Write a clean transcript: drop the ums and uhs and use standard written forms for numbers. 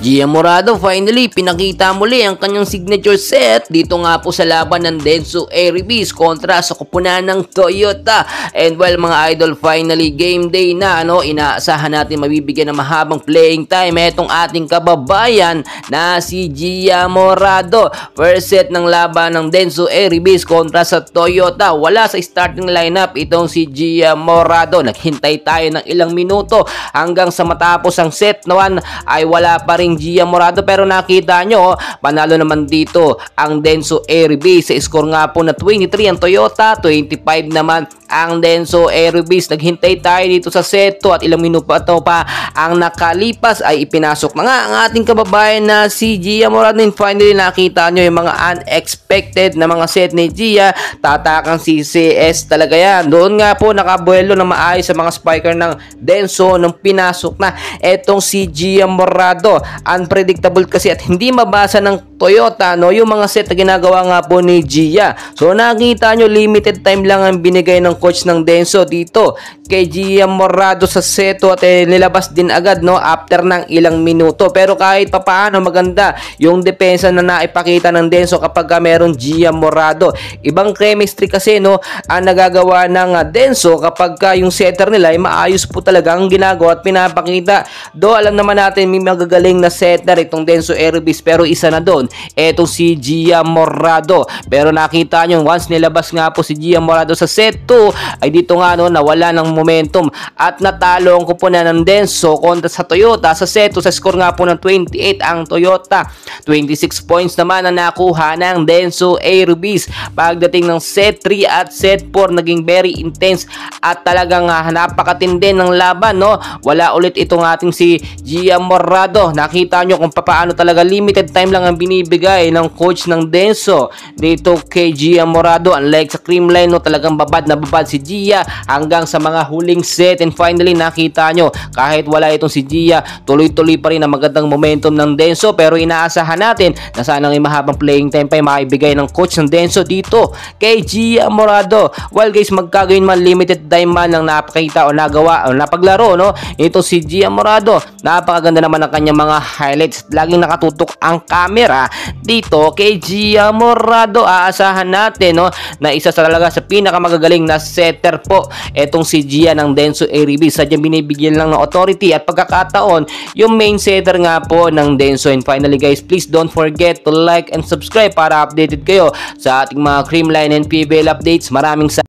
Gia Morado finally pinakita muli ang kanyang signature set dito nga po sa laban ng Denso Airibis kontra sa kupunan ng Toyota. And well mga idol, finally game day na, inaasahan natin mabibigyan ng mahabang playing time etong ating kababayan na si Gia Morado. First set ng laban ng Denso Airibis kontra sa Toyota, wala sa starting lineup itong si Gia Morado. Naghintay tayo ng ilang minuto hanggang sa matapos ang set naman ay wala pa ring Gia Morado, pero nakita nyo panalo naman dito ang Denso Airibis sa score nga po na 23 ang Toyota, 25 naman ang Denso Airibis. Naghintay tayo dito sa set 2 at ilang minuto pa ang nakalipas ay ipinasok na nga ang ating kababayan na si Gia Morado. And finally nakita nyo yung mga unexpected na mga set ni Gia. Tatakang si CS talaga yan. Doon nga po nakabuelo na maayos sa mga spiker ng Denso nung pinasok na etong si Gia Morado. Unpredictable kasi at hindi mabasa ng Toyota yung mga set na ginagawa nga po ni Gia. So nakita nyo limited time lang ang binigay ng coach ng Denso dito kay Gia Morado sa seto at nilabas din agad after ng ilang minuto. Pero kahit papaano maganda yung depensa na naipakita ng Denso kapag merong Gia Morado. Ibang chemistry kasi ang nagagawa ng Denso kapag yung setter nila ay maayos po talaga ang ginagawa at pinapakita. Do alam naman natin may magagaling na setter itong Denso Airibis, pero isa na doon etong si Gia Morado. Pero nakita nyo once nilabas nga po si Gia Morado sa set 2 ay dito nga nawala ng momentum at natalo ang kupunan ng Denso kontra sa Toyota sa set 2 sa score nga po ng 28 ang Toyota. 26 points naman ang nakuha ng Denso Airibis. Pagdating ng set 3 at set 4 naging very intense at talagang napakatindi ng laban. Wala ulit itong ating si Gia Morado. Nakita nyo kung paano talaga limited time lang ang binibigay ng coach ng Denso dito kay Gia Morado. Unlike sa Creamline, talagang babad na babad si Gia hanggang sa mga huling set. And finally nakita nyo kahit wala itong si Gia, tuloy-tuloy pa rin ang magandang momentum ng Denso. Pero inaasahan natin na sana ng mahabang playing time pa ay maibigay ng coach ng Denso dito kay Gia Morado. Well guys, magkagawin man limited time man ang napakita o nagawa o napaglaro ito si Gia Morado. Napakaganda naman ang kanyang mga highlights. Laging nakatutok ang camera dito kay Gia Morado. Aasahan natin na isa sa talaga sa pinakamagagaling na setter po etong si Gia ng Denso Airibis. Sadyang binibigyan lang ng authority at pagkakataon yung main setter nga po ng Denso. And finally guys, please don't forget to like and subscribe para updated kayo sa ating mga Creamline and PBL updates. Maraming